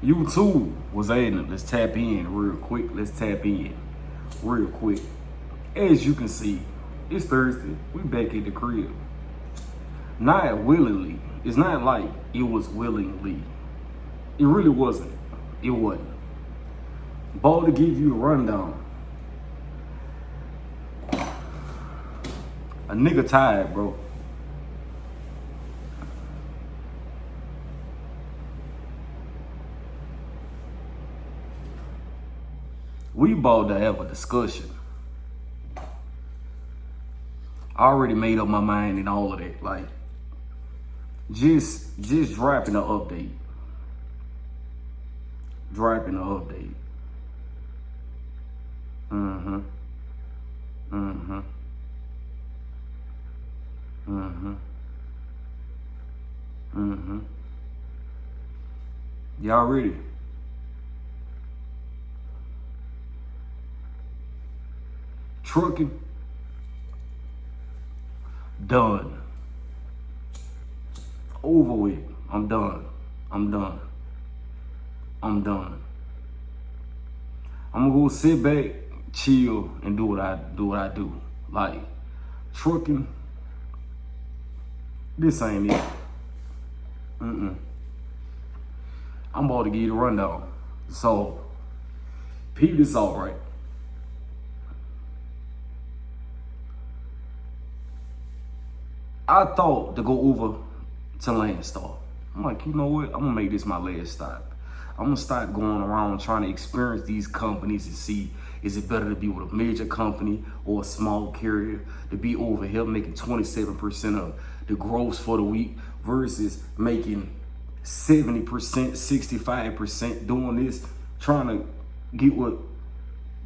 YouTube was adding. Let's tap in real quick. Let's tap in real quick. As you can see, it's Thursday. We back at the crib. Not willingly. It's not like it was willingly. It really wasn't. It wasn't. Ball to give you a rundown. A nigga tired, bro. We about to have a discussion. I already made up my mind and all of that. Like, just dropping an update. Dropping an update. Mm-hmm. Mm-hmm. Mm-hmm. Mm-hmm. Y'all ready? Trucking. Done. Over with. I'm done. I'm done. I'm done. I'm gonna go sit back, chill, and do what I do. Like, trucking, this ain't it. I'm about to give you the rundown. So, peep this out, right? I thought to go over to Landstar. I'm like, you know what? I'm gonna make this my last stop. I'm gonna start going around trying to experience these companies and see, is it better to be with a major company or a small carrier, to be over here making 27% of the gross for the week versus making 70%, 65% doing this, trying to get with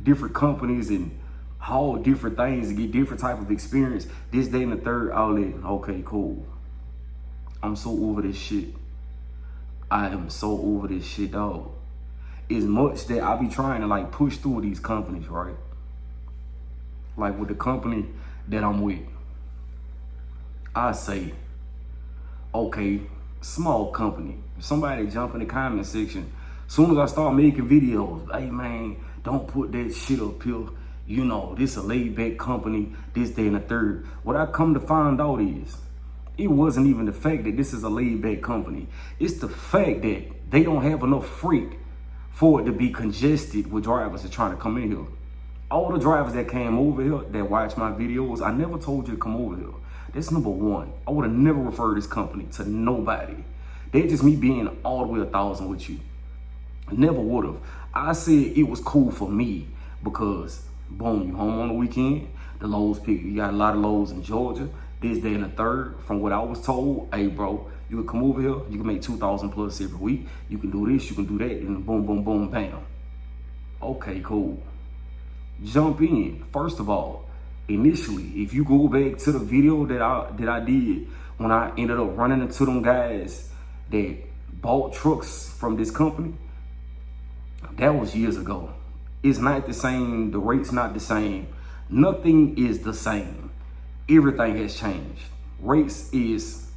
different companies and haul different things to get different type of experience. This, day, and the third outlet. Okay, cool. I'm so over this shit. I am so over this shit, dog. As much that I be trying to like push through these companies, right? Like with the company that I'm with, I say, okay, small company. Somebody jump in the comment section. Soon as I start making videos, hey man, don't put that shit up here. You know, this a laid back company, this, day, and the third. What I come to find out is, it wasn't even the fact that this is a laid back company. It's the fact that they don't have enough freight for it to be congested with drivers that are trying to come in here. All the drivers that came over here, that watch my videos, I never told you to come over here. That's number one. I would have never referred this company to nobody. That's just me being all the way 1,000 with you. Never would have. I said it was cool for me because, boom, you home on the weekend, the loads pick. You got a lot of loads in Georgia. This, day, and the third, from what I was told, hey bro, you can come over here, you can make 2,000 plus every week. You can do this, you can do that, and boom, boom, boom, bam. Okay, cool. Jump in. First of all, initially, if you go back to the video that I did when I ended up running into them guys that bought trucks from this company, that was years ago. It's not the same. The rate's not the same. Nothing is the same. Everything has changed. Rates is,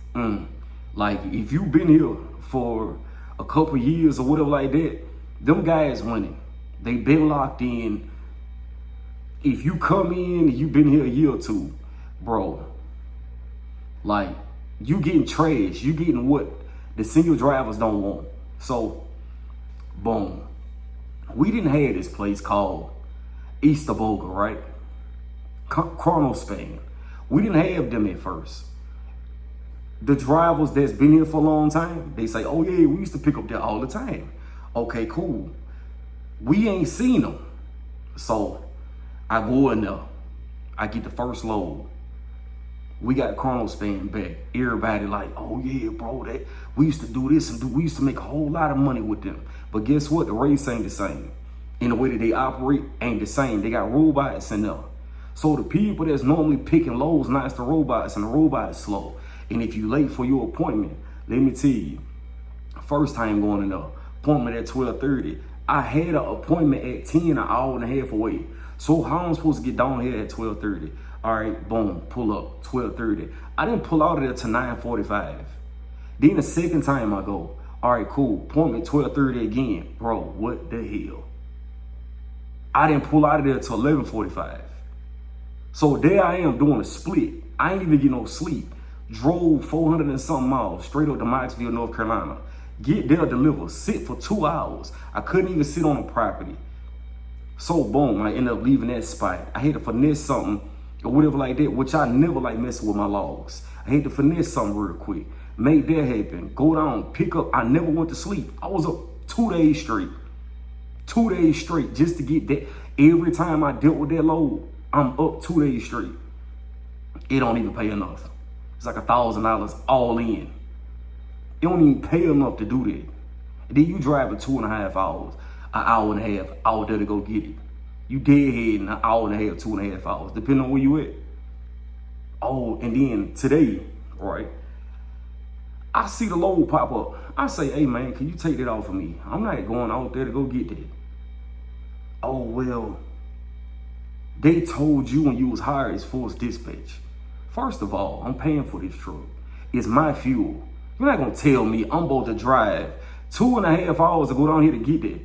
like, if you've been here for a couple years or whatever like that, them guys winning. They been locked in. If you come in and you've been here a year or two, bro, like, you getting trash. You getting what the single drivers don't want. So, boom. We didn't have this place called Easterboga, right? Chronospan. We didn't have them at first. The drivers that's been here for a long time, they say, oh yeah, we used to pick up there all the time. Okay, cool. We ain't seen them. So I go in there. I get the first load. We got Chronospan back. Everybody like, oh yeah, bro, that we used to do this and we used to make a whole lot of money with them. But guess what? The rates ain't the same. And the way that they operate ain't the same. They got robots in there. So the people that's normally picking loads, not the robots, and the robots slow. And if you late for your appointment, let me tell you, first time going in there, appointment at 12:30. I had an appointment at 10, an hour and a half away. So how am I supposed to get down here at 12:30? All right, boom, pull up, 12:30. I didn't pull out of there till 9:45. Then the second time I go, All right, cool. Appointment 12:30 again. Bro, what the hell? I didn't pull out of there till 11:45. So there I am doing a split. I ain't even get no sleep. Drove 400 and something miles straight up to Knoxville, North Carolina. Get there, deliver, sit for 2 hours. I couldn't even sit on the property. So boom, I ended up leaving that spot. I had to finesse something or whatever like that, which I never like messing with my logs. I had to finesse something real quick. Make that happen. Go down, pick up. I never went to sleep. I was up 2 days straight. 2 days straight just to get that. Every time I dealt with that load, I'm up 2 days straight. It don't even pay enough. It's like $1,000 all in. It don't even pay enough to do that. And then you drive it 2.5 hours, an hour and a half out there to go get it. You deadhead in an hour and a half, 2.5 hours, depending on where you at. Oh, and then today, right, I see the load pop up. I say, hey man, can you take that off of me? I'm not going out there to go get that. Oh, well, they told you when you was hired it's forced dispatch. First of all, I'm paying for this truck. It's my fuel. You're not gonna tell me I'm about to drive 2.5 hours to go down here to get that.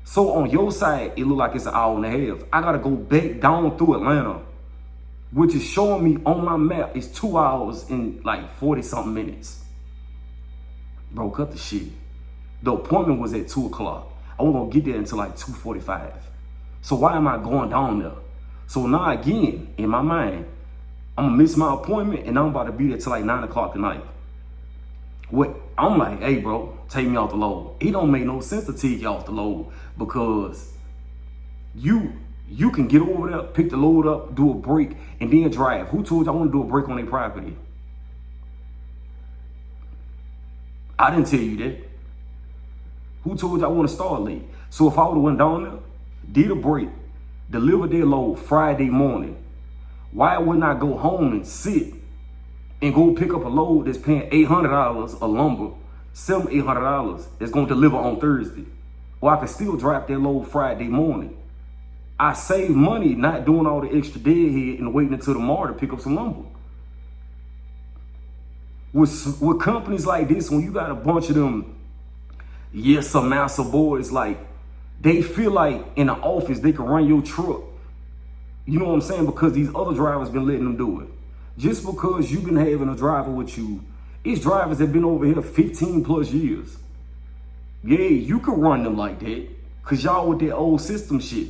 So on your side, it look like it's an hour and a half. I gotta go back down through Atlanta, which is showing me on my map it's 2 hours and like 40 something minutes. Bro, cut the shit. The appointment was at 2 o'clock. I wasn't gonna get there until like 2:45. So why am I going down there? So now again, in my mind, I'm gonna miss my appointment and I'm about to be there till like 9 o'clock tonight. What I'm like, hey bro, take me off the load. It don't make no sense to take you off the load because you can get over there, pick the load up, do a break, and then drive. Who told you I want to do a break on their property? I didn't tell you that. Who told you I want to start late? So if I would have went down there, did a break, delivered their load Friday morning, why wouldn't I go home and sit and go pick up a load that's paying $800 a lumber, $700-800 that's going to deliver on Thursday? Or I could still drop that load Friday morning. I save money not doing all the extra deadhead and waiting until tomorrow to pick up some lumber. With companies like this, when you got a bunch of them, yes, some massa boys, like, they feel like in the office they can run your truck. You know what I'm saying? Because these other drivers been letting them do it. Just because you've been having a driver with you, it's drivers that been over here 15 plus years. Yeah, you can run them like that because y'all with that old system shit.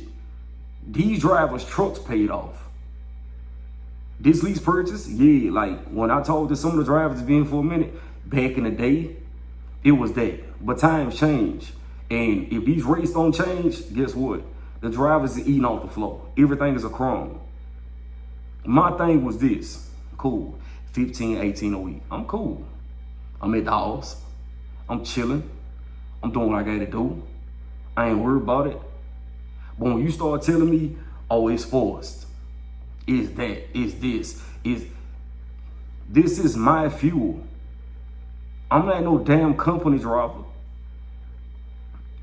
These drivers' trucks paid off. This lease purchase, yeah, like when I talked to some of the drivers that's been for a minute, back in the day, it was that. But times change. And if these rates don't change, guess what? The drivers are eating off the floor. Everything is a crumb. My thing was this. Cool. 15, 18 a week. I'm cool. I'm at the house. I'm chilling. I'm doing what I gotta do. I ain't worried about it. But when you start telling me, oh, it's forced, it's that, it's this, this is my fuel. I'm not no damn company driver.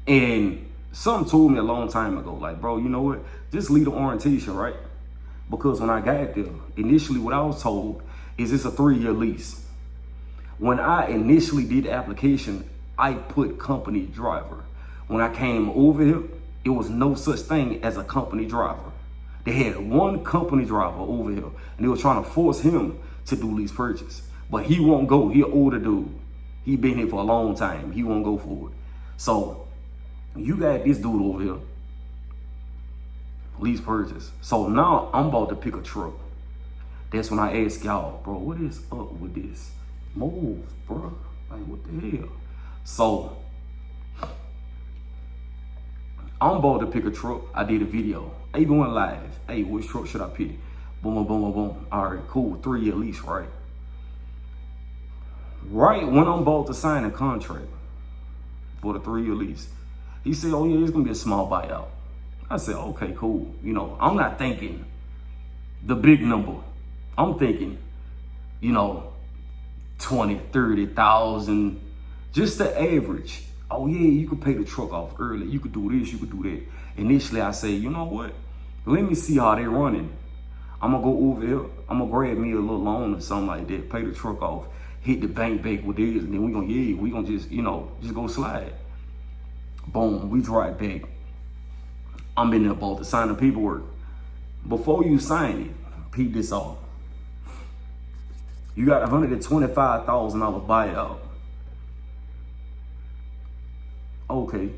And something told me a long time ago, like, bro, you know what? Just leave the orientation, right? Because when I got there, initially what I was told is it's a 3-year lease. When I initially did the application, I put company driver. When I came over here, it was no such thing as a company driver. They had one company driver over here, and they were trying to force him to do lease purchase. But he won't go. He an older dude. He been here for a long time. He won't go for it. So you got this dude over here, lease purchase. So now I'm about to pick a truck. That's when I ask y'all, bro, what is up with this? Move, bro. Like, what the hell? So I'm about to pick a truck. I did a video. I even went live. Hey, which truck should I pick? Boom, boom, boom, boom, boom. All right, cool. 3-year lease, right? Right when I'm about to sign a contract for the 3-year lease, he said, oh yeah, it's gonna be a small buyout. I said, okay, cool. You know, I'm not thinking the big number. I'm thinking, you know, 20, 30,000, just the average. Oh yeah, you could pay the truck off early. You could do this, you could do that. Initially, I say, you know what? Let me see how they running. I'm gonna go over here. I'm gonna grab me a little loan or something like that. Pay the truck off. hit the bank back with this, and then we gonna just, just go slide. Boom, we drive back. I'm in there about to sign the paperwork. Before you sign it, peep this off. You got $125,000 buyout. Okay.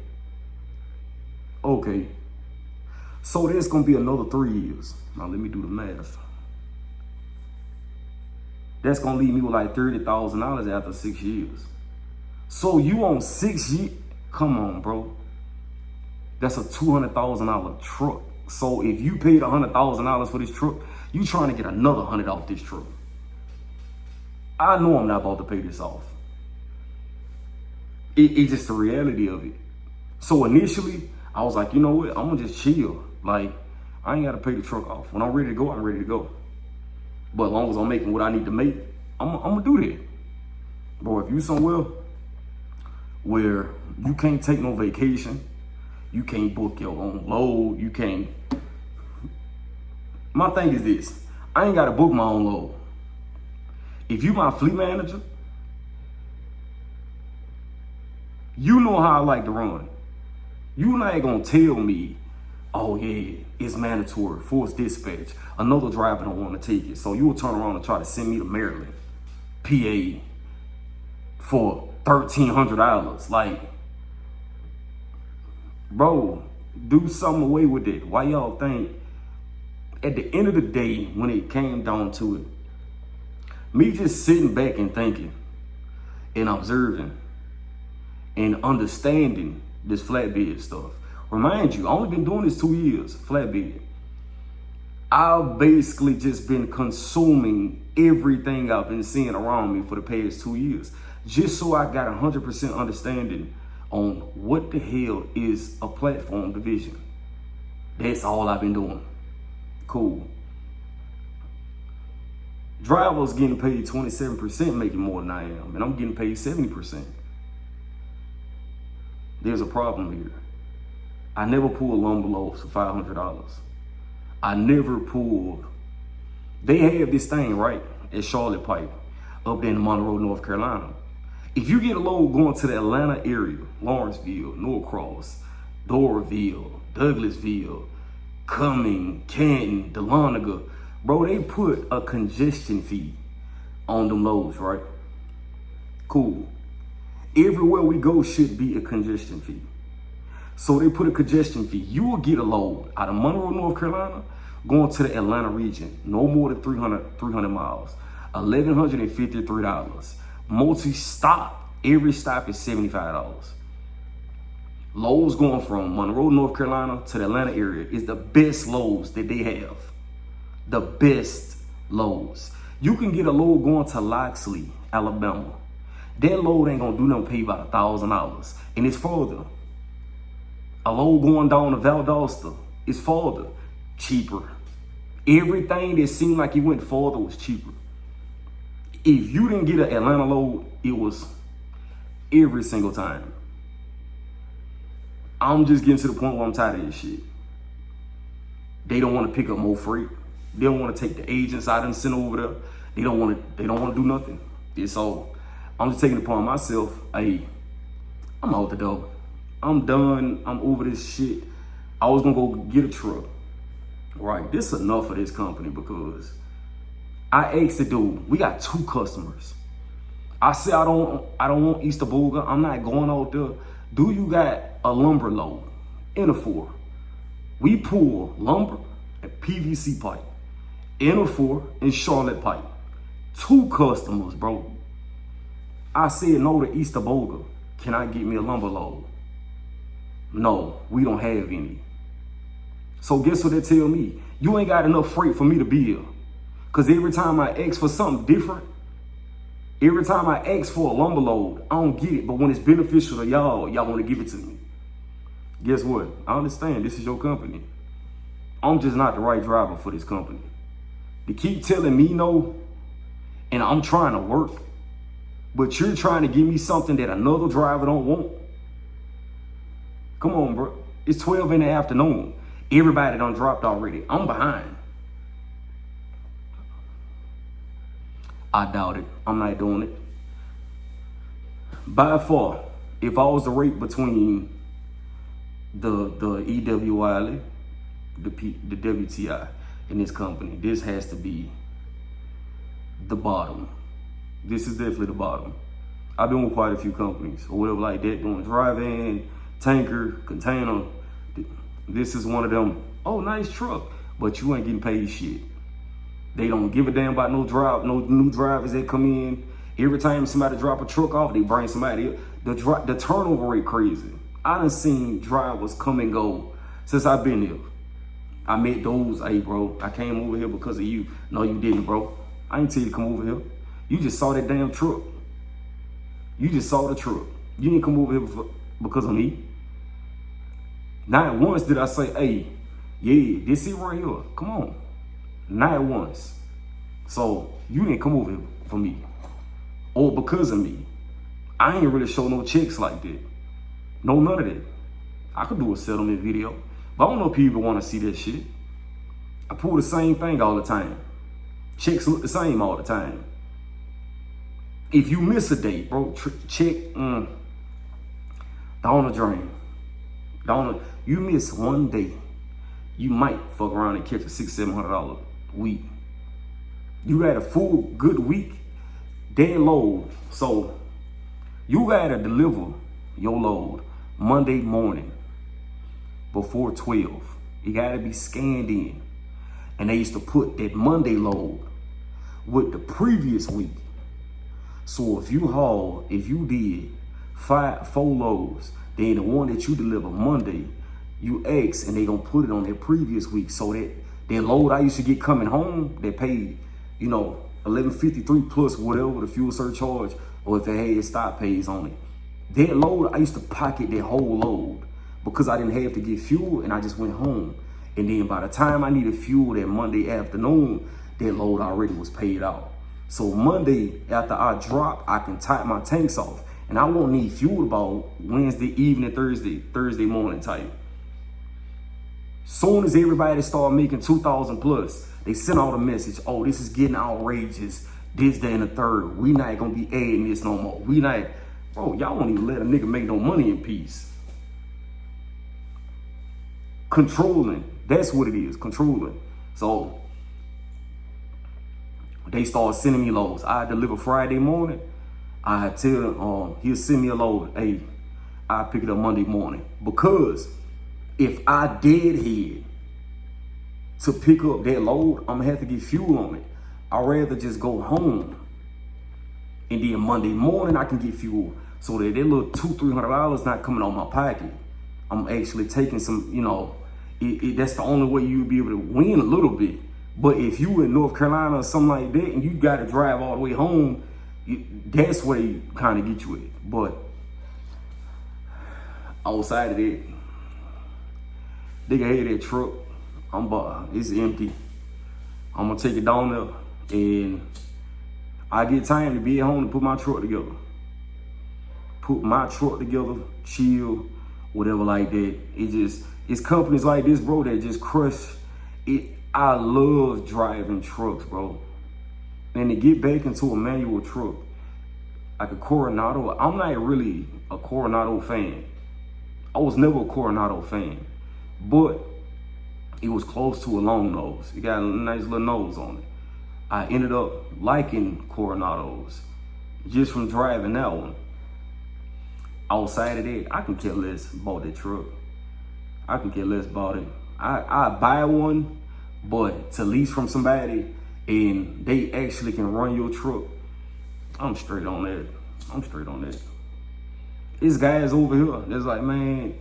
So there's gonna be another 3 years. Now let me do the math. That's gonna leave me with like $30,000 after 6 years. So you on 6 years? Come on, bro. That's a $200,000 truck. So if you paid $100,000 for this truck, you trying to get another 100 off this truck. I know I'm not about to pay this off. It's just the reality of it. So initially, I was like, you know what? I'm gonna just chill. Like, I ain't gotta pay the truck off. When I'm ready to go, I'm ready to go. But as long as I'm making what I need to make, I'm gonna do that. Bro, if you somewhere where you can't take no vacation, you can't book your own load, you can't. My thing is this, I ain't gotta book my own load. If you my fleet manager, you know how I like to run. You not gonna tell me, oh yeah, it's mandatory, forced dispatch. Another driver don't wanna take it. So you will turn around and try to send me to Maryland, PA, for $1,300. Like, bro, do something away with it. Why y'all think, at the end of the day, when it came down to it, me just sitting back and thinking and observing and understanding this flatbed stuff. Remind you, I only been doing this 2 years, flatbed. I've basically just been consuming everything I've been seeing around me for the past 2 years, just so I got 100% understanding on what the hell is a platform division. That's all I've been doing. Cool. Drivers getting paid 27% making more than I am, and I'm getting paid 70%. There's a problem here. I never pulled lumber loads for $500. I never pulled. They have this thing, right, at Charlotte Pipe, up there in Monroe, North Carolina. If you get a load going to the Atlanta area, Lawrenceville, Norcross, Doraville, Douglasville, Cumming, Canton, Dahlonega, bro, they put a congestion fee on them loads, right? Cool. Everywhere we go should be a congestion fee. So they put a congestion fee. You will get a load out of Monroe, North Carolina, going to the Atlanta region, no more than 300 miles, $1,153. Multi-stop, every stop is $75. Loads going from Monroe, North Carolina to the Atlanta area is the best loads that they have. The best loads. You can get a load going to Loxley, Alabama. That load ain't gonna do nothing, pay about $1,000. And it's further. A load going down to Valdosta is further, cheaper. Everything that seemed like it went further was cheaper. If you didn't get an Atlanta load, it was every single time. I'm just getting to the point where I'm tired of this shit. They don't want to pick up more freight. They don't want to take the agents I done sent over there. They don't want to do nothing. It's all. I'm just taking it upon myself. Hey, I'm out the door. I'm done. I'm over this shit. I was gonna go get a truck. Right. This is enough of this company because I asked the dude, we got 2 customers. I said I don't want Easter Boga. I'm not going out there. Do you got a lumber load in a 4? We pull lumber and PVC pipe in a 4 and Charlotte pipe. 2 customers, bro. I said no to Easter Boga. Can I get me a lumber load? No, we don't have any. So guess what they tell me? You ain't got enough freight for me to build. Because every time I ask for something different, every time I ask for a lumber load, I don't get it. But when it's beneficial to y'all, y'all want to give it to me. Guess what? I understand this is your company. I'm just not the right driver for this company. They keep telling me no, and I'm trying to work, but you're trying to give me something that another driver don't want. Come on, bro. It's 12 in the afternoon. Everybody done dropped already. I'm behind. I doubt it. I'm not doing it. By far, if I was to rate between the EWI, the WTI in this company, this has to be the bottom. This is definitely the bottom. I've been with quite a few companies or whatever like that, doing drive-in, tanker, container. This is one of them. Oh, nice truck, but you ain't getting paid shit. They don't give a damn about no new drivers that come in. Every time somebody drop a truck off, they bring somebody. The turnover rate crazy. I done seen drivers come and go since I've been here. I met those, hey bro, I came over here because of you. No, you didn't, bro. I ain't tell you to come over here. You just saw that damn truck. You just saw the truck. You didn't come over here because of me. Not once did I say, hey, yeah, this it right here. Come on. Not once. So you didn't come over here for me or because of me. I ain't really show no checks like that. No, none of that. I could do a settlement video, but I don't know if people want to see that shit. I pull the same thing all the time. Checks look the same all the time. If you miss a date, bro, check down the drain. You miss one day, you might fuck around and catch a $600-700 week. You got a full good week, dead load. So you gotta deliver your load Monday morning before 12. It gotta be scanned in. And they used to put that Monday load with the previous week. So if you did 4 loads, then the one that you deliver Monday, you X and they gonna put it on their previous week. So that load I used to get coming home, they paid, $11.53 plus whatever the fuel surcharge, or if they had stop pays on it. That load, I used to pocket that whole load because I didn't have to get fuel and I just went home. And then by the time I needed fuel that Monday afternoon, that load already was paid out. So Monday, after I drop, I can top my tanks off. And I won't need fuel about Wednesday evening, Thursday morning type. Soon as everybody start making 2,000 plus, they send out a message, oh, this is getting outrageous. This, that, and the third. We not gonna be adding this no more. We not, bro, y'all won't even let a nigga make no money in peace. Controlling, that's what it is, controlling. So they start sending me loads. I deliver Friday morning. I tell them, he'll send me a load. Hey, I pick it up Monday morning. Because if I deadhead to pick up that load, I'm gonna have to get fuel on it. I'd rather just go home. And then Monday morning, I can get fuel. So that little $200-300 not coming out my pocket. I'm actually taking some, that's the only way you'll be able to win a little bit. But if you in North Carolina or something like that, and you got to drive all the way home, that's where they kind of get you at. But outside of that, they can have that truck. It's empty. I'm gonna take it down there, and I get time to be at home to put my truck together. Put my truck together, chill, whatever like that. It's companies like this, bro, that just crush it. I love driving trucks, bro. And to get back into a manual truck, like a Coronado, I'm not really a Coronado fan. I was never a Coronado fan, but it was close to a long nose. It got a nice little nose on it. I ended up liking Coronados just from driving that one. Outside of that, I can care less about that truck. I can care less about it. I buy one, but to lease from somebody and they actually can run your truck, I'm straight on that. There's guys over here that's like, man,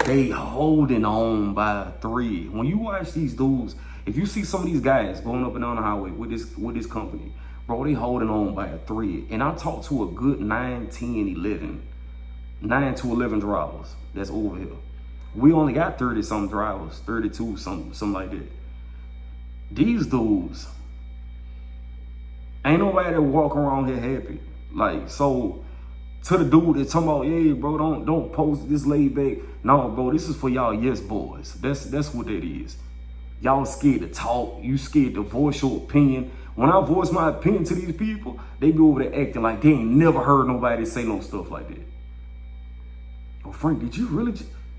they holding on by a thread. When you watch these dudes, if you see some of these guys going up and down the highway with this company, bro, they holding on by a thread. And I talked to a good 9 to 11 drivers that's over here. We only got 30-something drivers, 32, something like that. These dudes, ain't nobody that walk around here happy. Like, so to the dude that's talking about, yeah, bro, don't post this laid back. No, bro, this is for y'all yes boys. That's what that is. Y'all scared to talk. You scared to voice your opinion. When I voice my opinion to these people, they be over there acting like they ain't never heard nobody say no stuff like that. Oh, Frank, did you really?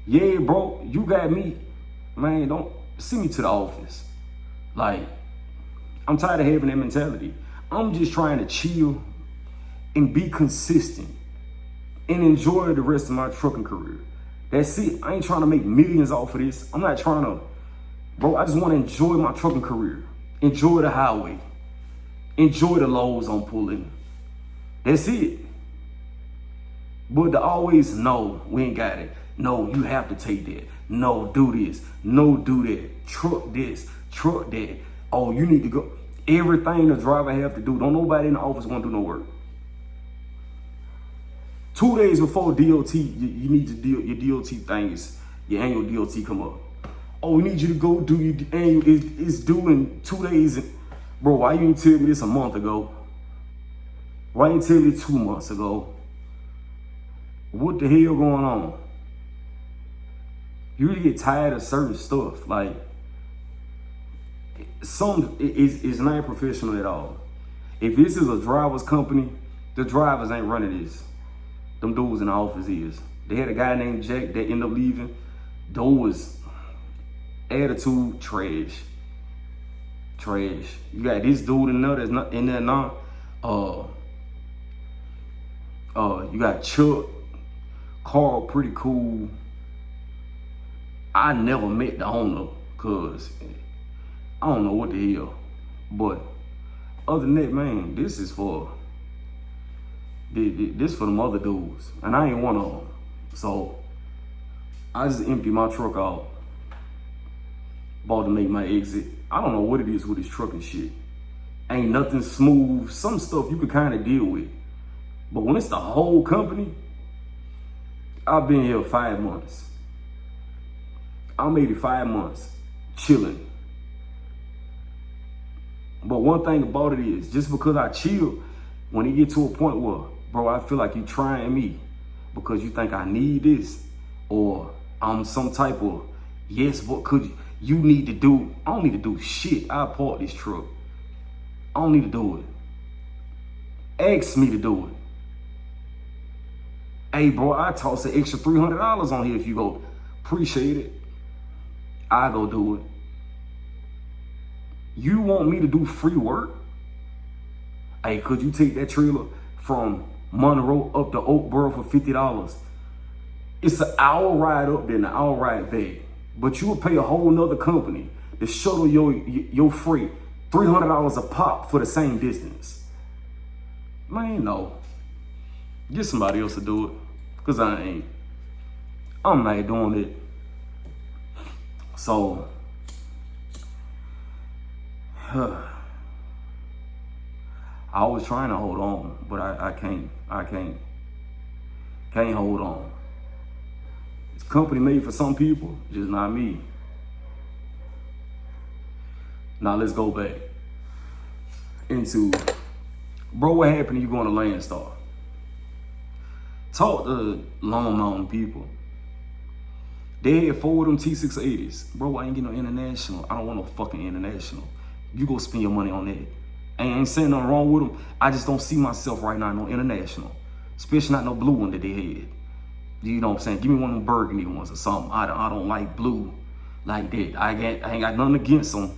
Yeah, bro, you got me. Man, don't send me to the office. Like, I'm tired of having that mentality. I'm just trying to chill and be consistent and enjoy the rest of my trucking career. That's it. I ain't trying to make millions off of this. I'm not trying to, bro, I just want to enjoy my trucking career. Enjoy the highway. Enjoy the loads I'm pulling. That's it. But to always, no, we ain't got it. No, you have to take that. No, do this. No, do that. Truck this. Truck that. Oh, you need to go. Everything the driver have to do. Don't nobody in the office want to do no work. 2 days before DOT, you need your DOT things, your annual DOT come up. Oh, we need you to go do your annual, it's due in 2 days. Bro, why you didn't tell me this a month ago? Why you didn't tell me 2 months ago? What the hell going on? You really get tired of certain stuff. Like, some is not professional at all. If this is a driver's company, the drivers ain't running this. Them dudes in the office is. They had a guy named Jack that ended up leaving. Those attitude trash. Trash. You got this dude in there that's not in there now. You got Chuck. Carl, pretty cool. I never met the owner because I don't know what the hell. But other than that, man, this is for them other dudes. And I ain't one of them. So I just emptied my truck out. About to make my exit. I don't know what it is with this trucking shit. Ain't nothing smooth. Some stuff you could kind of deal with. But when it's the whole company, I've been here 5 months. I made it 5 months, chilling. But one thing about it is, just because I chill, when it get to a point where, bro, I feel like you trying me because you think I need this, or I'm some type of, yes, what could you need to do? I don't need to do shit. I park this truck. I don't need to do it. Ask me to do it. Hey, bro, I toss an extra $300 on here if you go. Appreciate it. I go do it. You want me to do free work? Hey, could you take that trailer from Monroe up to Oakboro for $50? It's an hour ride up there and an hour ride back. But you would pay a whole nother company to shuttle your freight $300 a pop for the same distance. Man, no. Get somebody else to do it. Because I ain't. I'm not doing it. So, I was trying to hold on, but I can't. Can't hold on. It's company made for some people, just not me. Now let's go back into, bro, what happened to you going to Landstar? Talk to Long Mountain people. They had 4 of them T680s. Bro, I ain't getting no international. I don't want no fucking international. You go spend your money on that. I ain't saying nothing wrong with them. I just don't see myself right now in no international. Especially not no blue one that they had. You know what I'm saying? Give me one of them burgundy ones or something. I don't like blue like that. I ain't got nothing against them.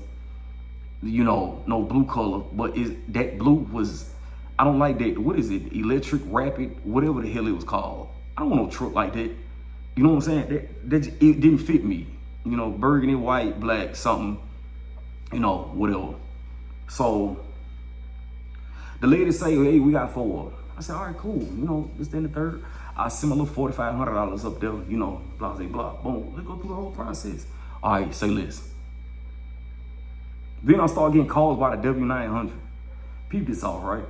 You know, no blue color. But that blue was, I don't like that. What is it? Electric, rapid, whatever the hell it was called. I don't want no truck like that. You know what I'm saying? It didn't fit me. You know, burgundy, white, black, something. You know, whatever. So the lady say, hey, we got 4. I said, all right, cool. You know, this then the third. I send my little $4,500 up there, you know, blah, blah, blah. Boom. Let's go through the whole process. All right, say less. Then I start getting calls by the W900. Peep this off, right?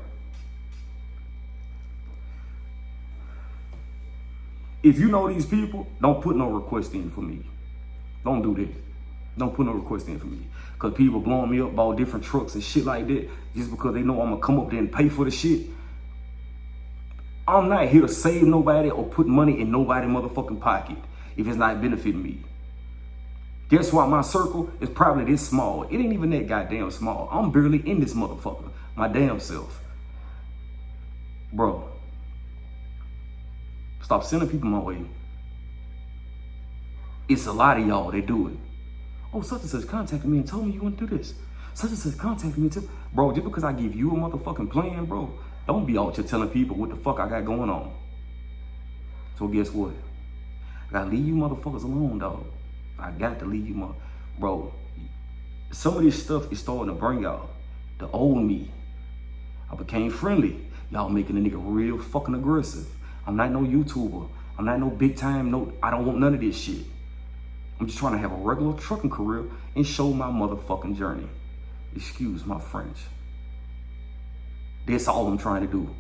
If you know these people, don't put no request in for me. Don't do that. Don't put no request in for me. Because people blowing me up about different trucks and shit like that just because they know I'm going to come up there and pay for the shit. I'm not here to save nobody or put money in nobody's motherfucking pocket if it's not benefiting me. Guess why my circle is probably this small? It ain't even that goddamn small. I'm barely in this motherfucker, my damn self. Bro, stop sending people my way. It's a lot of y'all that do it. Oh, such and such contacted me and told me you want to do this. Such and such contacted me too. Bro, just because I give you a motherfucking plan, bro, don't be out here telling people what the fuck I got going on. So guess what? I gotta leave you motherfuckers alone, dog. I got to leave you, bro. Some of this stuff is starting to bring out the old me. I became friendly. Y'all making a nigga real fucking aggressive. I'm not no YouTuber. I'm not no big time, I don't want none of this shit. I'm just trying to have a regular trucking career and show my motherfucking journey. Excuse my French. That's all I'm trying to do.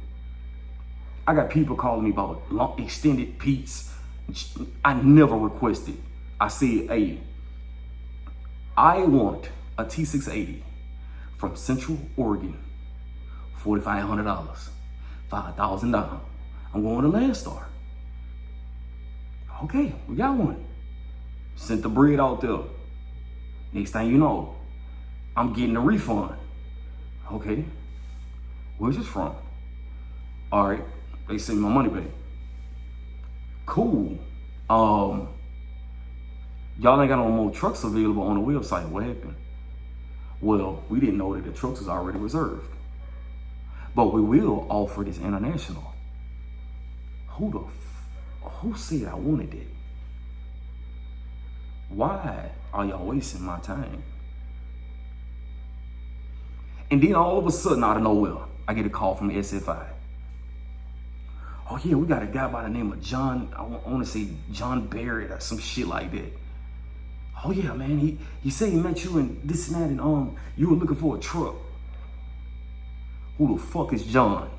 I got people calling me about long, extended Pete's. I never requested. I said, hey, I want a T680 from Central Oregon, $4,500, $5,000 down. I'm going to Landstar. Okay, we got one. Sent the bread out there. Next thing you know, I'm getting a refund. Okay, where's this from? All right, they sent my money back. Cool. Y'all ain't got no more trucks available on the website. What happened? Well, we didn't know that the trucks was already reserved. But we will offer this international. Who said I wanted it? Why are y'all wasting my time? And then all of a sudden, out of nowhere, I get a call from the SFI. Oh yeah, we got a guy by the name of John, I want to say John Barrett or some shit like that. Oh yeah, man, he said he met you and this and that, and you were looking for a truck. Who the fuck is John?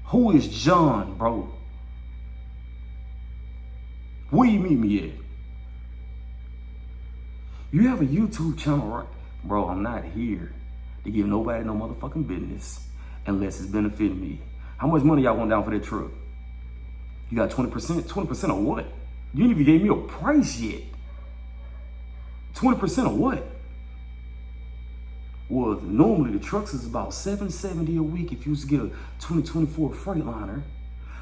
Who is John, bro? Where you meet me at? You have a YouTube channel, right? Bro, I'm not here to give nobody no motherfucking business unless it's benefiting me. How much money y'all want down for that truck? You got 20%? 20% of what? You didn't even give me a price yet. 20% of what? Well, normally the trucks is about $770 a week if you was to get a 2024 Freightliner.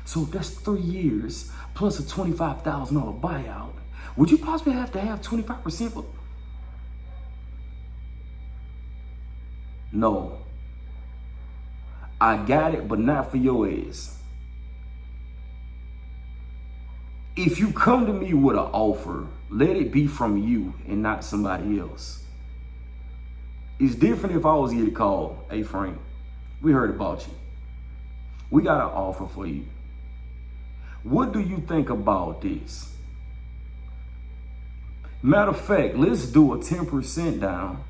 So if that's 3 years plus a $25,000 buyout, would you possibly have to have 25% for? No. I got it, but not for your ass. If you come to me with an offer, let it be from you and not somebody else. It's different if I was here to call, hey Frank, we heard about you. We got an offer for you. What do you think about this? Matter of fact, let's do a 10% down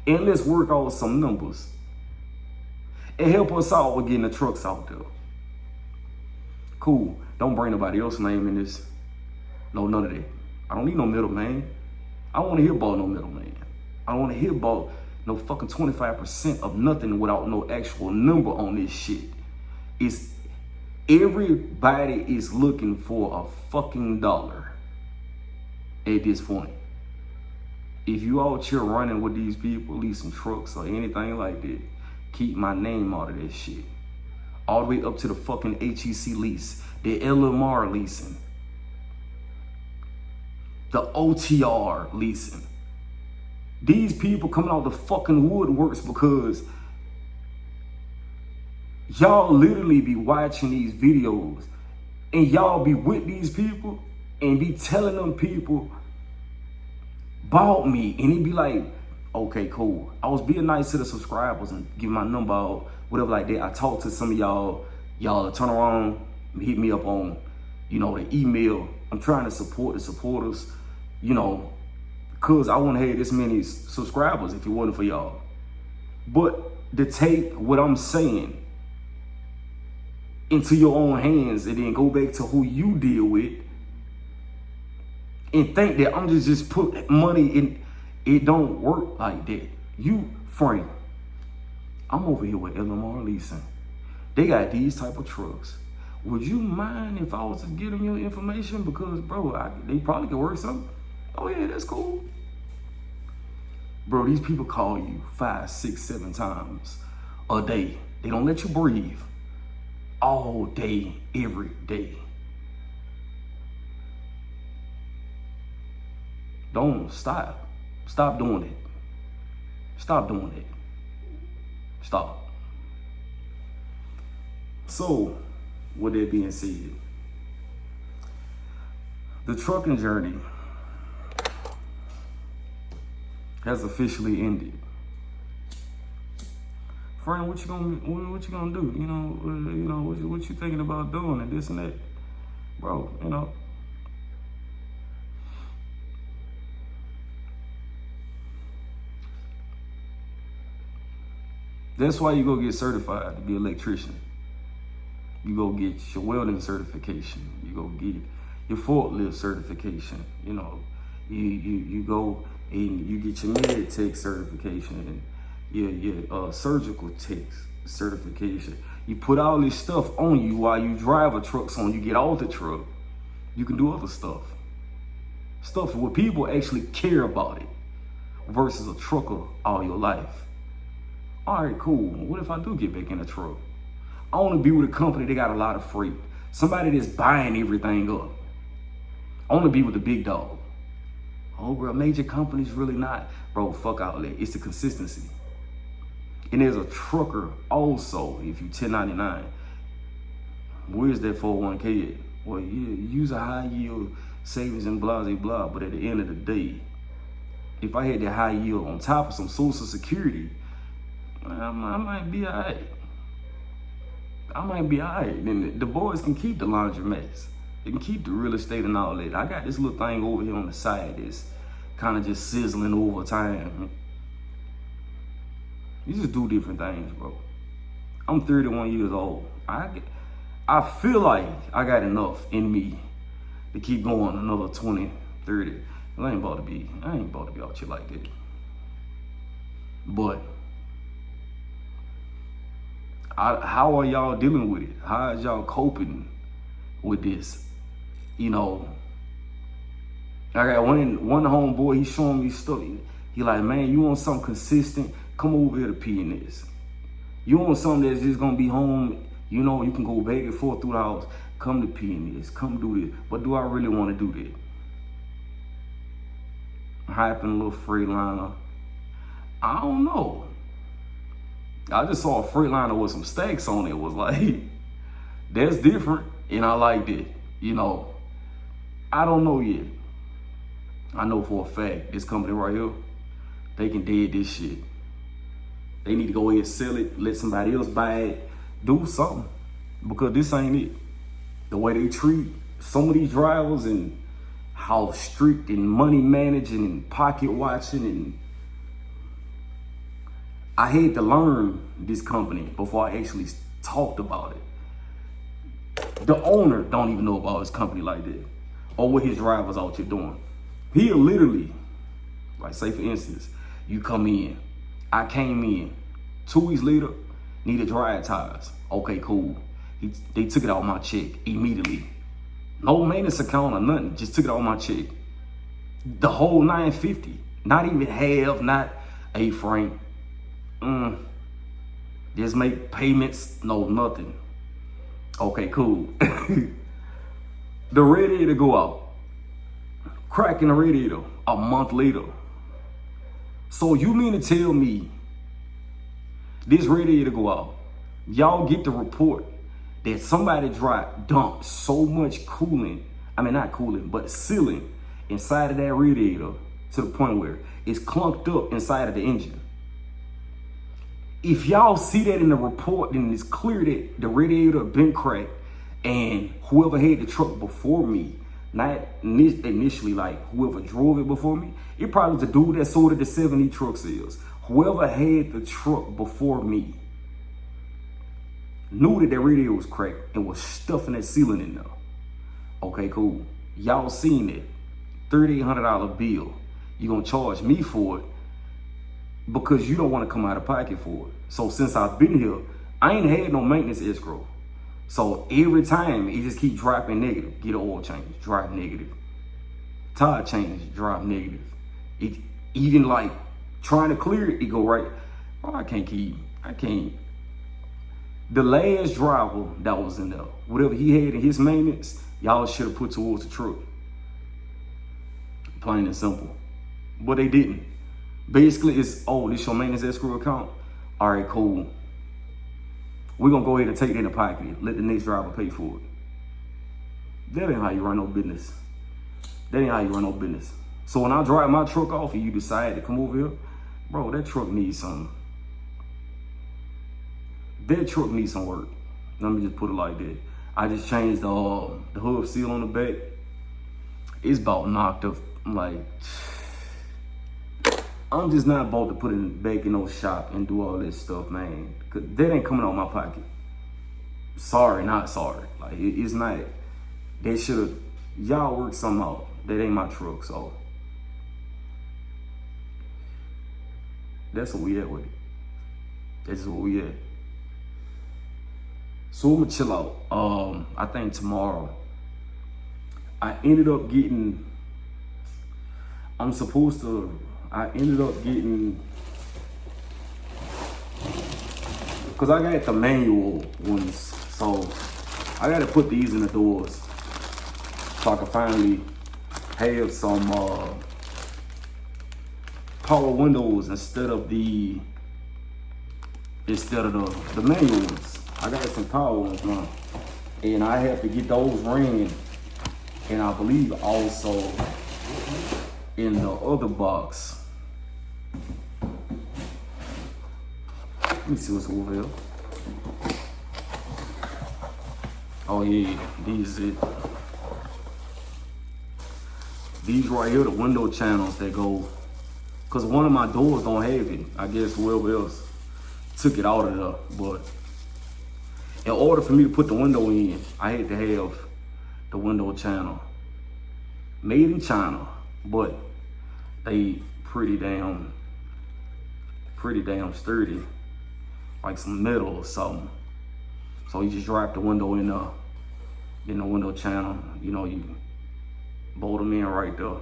and let's work out some numbers and help us out with getting the trucks out there. Cool. Don't bring nobody else's name in this. No, none of that. I don't need no middleman. I don't want to hear about no middleman. I don't want to hear about no fucking 25% of nothing without no actual number on this shit. It's everybody is looking for a fucking dollar at this point. If you out here running with these people, leasing trucks or anything like that, keep my name out of that shit. All the way up to the fucking HEC lease, the LMR leasing, the OTR leasing. These people coming out the fucking woodworks because y'all literally be watching these videos and y'all be with these people and be telling them people about me, and it be like, okay, cool. I was being nice to the subscribers and giving my number out, whatever like that. I talked to some of y'all turn around, hit me up on, the email. I'm trying to support the supporters, because I wouldn't have this many subscribers if it wasn't for y'all. But to take what I'm saying into your own hands and then go back to who you deal with and think that I'm just put money in, it don't work like that. You, Frank, I'm over here with LMR Leasing. They got these type of trucks. would you mind if I was to give them your information? Because, bro, they probably could work something. Oh, yeah, that's cool. Bro, these people call you 5, 6, 7 times a day. They don't let you breathe. All day, every day. Don't stop. Stop doing it. Stop doing it. Stop. So, with that being said, the trucking journey has officially ended. Friend, what you gonna do? What you thinking about doing and this and that, bro? That's why you go get certified to be an electrician. You go get your welding certification. You go get your forklift certification. You go and you get your med tech certification and your surgical tech certification. You put all this stuff on you while you drive a truck, so when you get off the truck, you can do other stuff. Stuff where people actually care about it versus a trucker all your life. All right, cool. What if I do get back in a truck? I want to be with a company that got a lot of freight. Somebody that's buying everything up. I want to be with the big dog. Oh, bro, major companies really not. Bro, fuck all that. It's the consistency. And there's a trucker also, if you 1099. Where's that 401k at? Well, you use a high yield savings and blah, blah, blah. But at the end of the day, if I had that high yield on top of some social security, I might be all right. I might be all right. Then the boys can keep the laundromats. They can keep the real estate and all that. I got this little thing over here on the side that's kind of just sizzling over time. You just do different things, bro. I'm 31 years old. I feel like I got enough in me to keep going another 20, 30. I ain't about to be out here like that. But how are y'all dealing with it? How is y'all coping with this? I got one homeboy, he's showing me stuff. He like, man, you want something consistent? Come over here to P&S. You want something that's just gonna be home, you can go back and forth through the house. Come to P&S, come do this. But do I really want to do that? Hyping a little Freightliner. I don't know. I just saw a Freightliner with some stacks on it. Was like, that's different, and I liked it. I don't know yet. I know for a fact this company right here, they can dead this shit. They need to go ahead and sell it, let somebody else buy it, do something, because this ain't it. The way they treat some of these drivers and how strict and money managing and pocket watching, and I had to learn this company before I actually talked about it. The owner don't even know about his company like that, or what his drivers out here doing. He'll literally, like say for instance, you come in, I came in, 2 weeks later, needed dry tires. Okay, cool. They took it out of my check immediately. No maintenance account or nothing, just took it out of my check. The whole $950, not even half, not A-frame. Just make payments, no nothing. Okay, cool. The radiator go out. Cracking the radiator a month later. So you mean to tell me this radiator go out? Y'all get the report that somebody dumped so much coolant, not coolant, but sealant inside of that radiator to the point where it's clunked up inside of the engine. If y'all see that in the report, then it's clear that the radiator been cracked, and whoever had the truck before me, not initially like whoever drove it before me, it probably was the dude that sold it to 70 truck sales. Whoever had the truck before me knew that radiator was cracked and was stuffing that sealant in there. Okay, cool. Y'all seen it. $3,800 bill. You gonna charge me for it because you don't want to come out of pocket for it. So since I've been here, I ain't had no maintenance escrow. So every time it just keep dropping negative. Get an oil change, drop negative. Tire change, drop negative. It even like trying to clear it, it go right. Oh, I can't. The last driver that was in there, whatever he had in his maintenance, y'all should have put towards the truck. Plain and simple. But they didn't. Basically, it's, oh, this your maintenance escrow account? All right, cool. We're going to go ahead and take it in the pocket. Let the next driver pay for it. That ain't how you run no business. That ain't how you run no business. So when I drive my truck off and you decide to come over here, bro, that truck needs some work. Let me just put it like that. I just changed the hood seal on the back. It's about knocked up. I'm like, I'm just not about to put it back in no shop and do all this stuff, man. Cause that ain't coming out of my pocket. Sorry, not sorry. Like, it's not. They should've, y'all work something out. That ain't my truck, so. That's what we at with it. That's what we at. So I'm gonna chill out. I think tomorrow. I ended up getting, because I got the manual ones, so I got to put these in the doors so I can finally have some power windows instead of the manual ones. I got some power ones now, and I have to get those ringing, and I believe also in the other box. Let me see what's over here. Oh yeah, these is it. These right here, the window channels that go, cause one of my doors don't have it. I guess whoever else took it out of there. But in order for me to put the window in, I had to have the window channel. Made in China, but they pretty damn sturdy, like some metal or something. So you just drop the window in the window channel. You know, you bolt them in right there,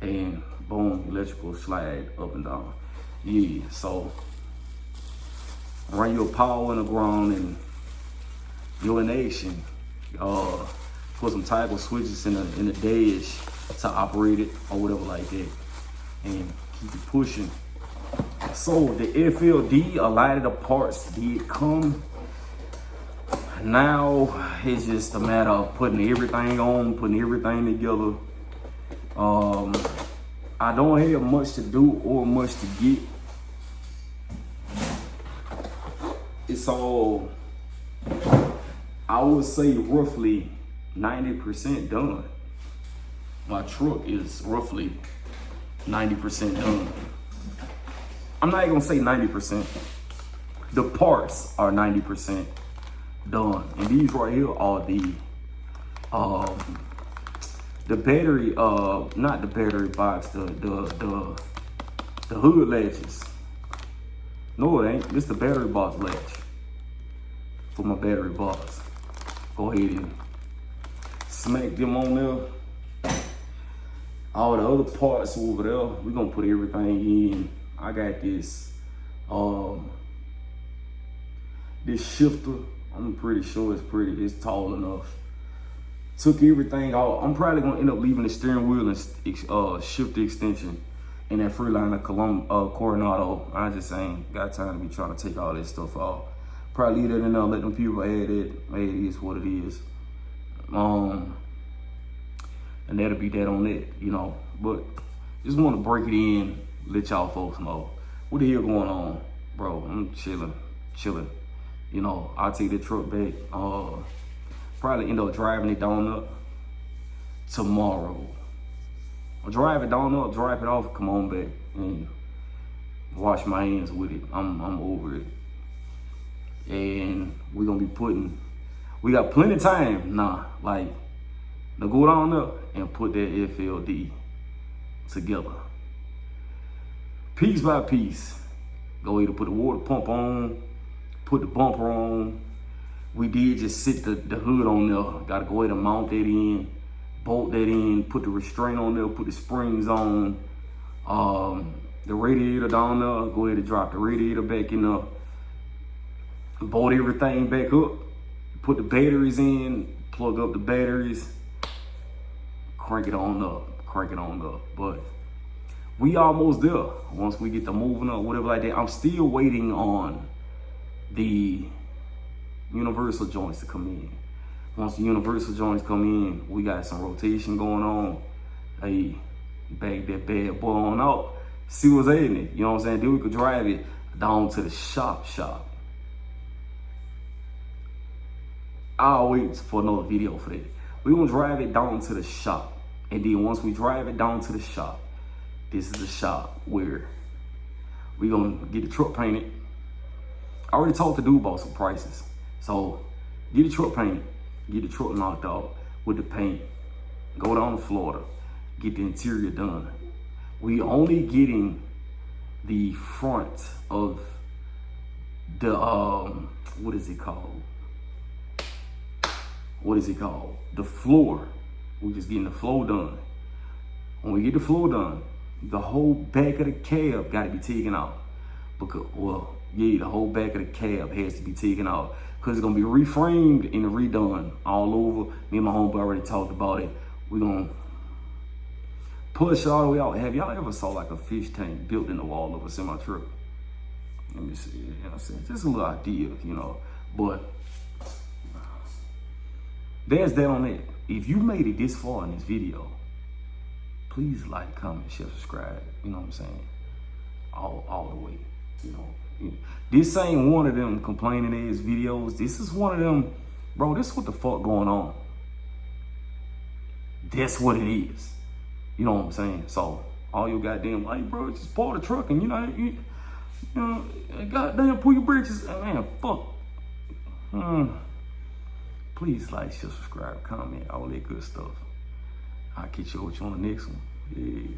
and boom, electrical slide up and down. Yeah, so run your power in the ground and you're in action. Put some toggle switches in the dash to operate it or whatever like that, and keep it pushing. So the FLD, a lot of the parts did come. Now it's just a matter of putting everything on, putting everything together. I don't have much to do or much to get. It's all, I would say, roughly 90% done. My truck is roughly 90% done. I'm not even gonna say 90%. The parts are 90% done. And these right here are the battery, not the battery box, the hood latches. No, it ain't. It's the battery box latch for my battery box. Go ahead and smack them on there. All the other parts over there, we're gonna put everything in. I got this shifter. I'm pretty sure it's tall enough. Took everything out. I'm probably gonna end up leaving the steering wheel and shifter extension in that Freeliner Coronado. I just ain't got time to be trying to take all this stuff out. Probably leave that in there, let them people add it. Hey, it is what it is. And that'll be that on it, you know. But just want to break it in, let y'all folks know what the hell going on, bro. I'm chilling. You know, I'll take the truck back. Probably end up driving it down up tomorrow. I'll drive it down up, drive it off, come on back, and wash my hands with it. I'm over it. And we're gonna be we got plenty of time now, like, to go down up and put that FLD together. Piece by piece. Go ahead and put the water pump on, put the bumper on. we did just sit the hood on there. Gotta go ahead and mount that in, bolt that in, put the restraint on there, put the springs on. The radiator down there, go ahead and drop the radiator back in there. Bolt everything back up. Put the batteries in, plug up the batteries. Crank it on up. But we almost there. Once we get the moving up, whatever like that. I'm still waiting on the universal joints to come in. Once the universal joints come in, we got some rotation going on. Hey, bag that bad boy on out. See what's in it. You know what I'm saying? Then we could drive it down to the shop. I'll wait for another video for that. We're gonna drive it down to the shop. And then once we drive it down to the shop, this is the shop where we're gonna get the truck painted. I already talked to dude about some prices. So get the truck painted, get the truck knocked out with the paint, go down to Florida, get the interior done. We only getting the front of the, what is it called? The floor. We're just getting the floor done. When we get the floor done, the whole back of the cab got to be taken out. Because, well, yeah, the whole back of the cab has to be taken out. Because it's going to be reframed and redone all over. Me and my homeboy already talked about it. We're going to push all the way out. Have y'all ever saw like a fish tank built in the wall of a semi-truck? Let me see. You know what I'm saying? Just a little idea, you know. But there's that on it. If you made it this far in this video, please like, comment, share, subscribe. You know what I'm saying? All the way. You know, this ain't one of them complaining ass videos. This is one of them, bro. This is what the fuck going on. That's what it is. You know what I'm saying? So all your goddamn like, bro, just park the truck and you know, goddamn pull your britches, man. Fuck. Please like, share, subscribe, comment, all that good stuff. I'll catch you on the next one. Yeah.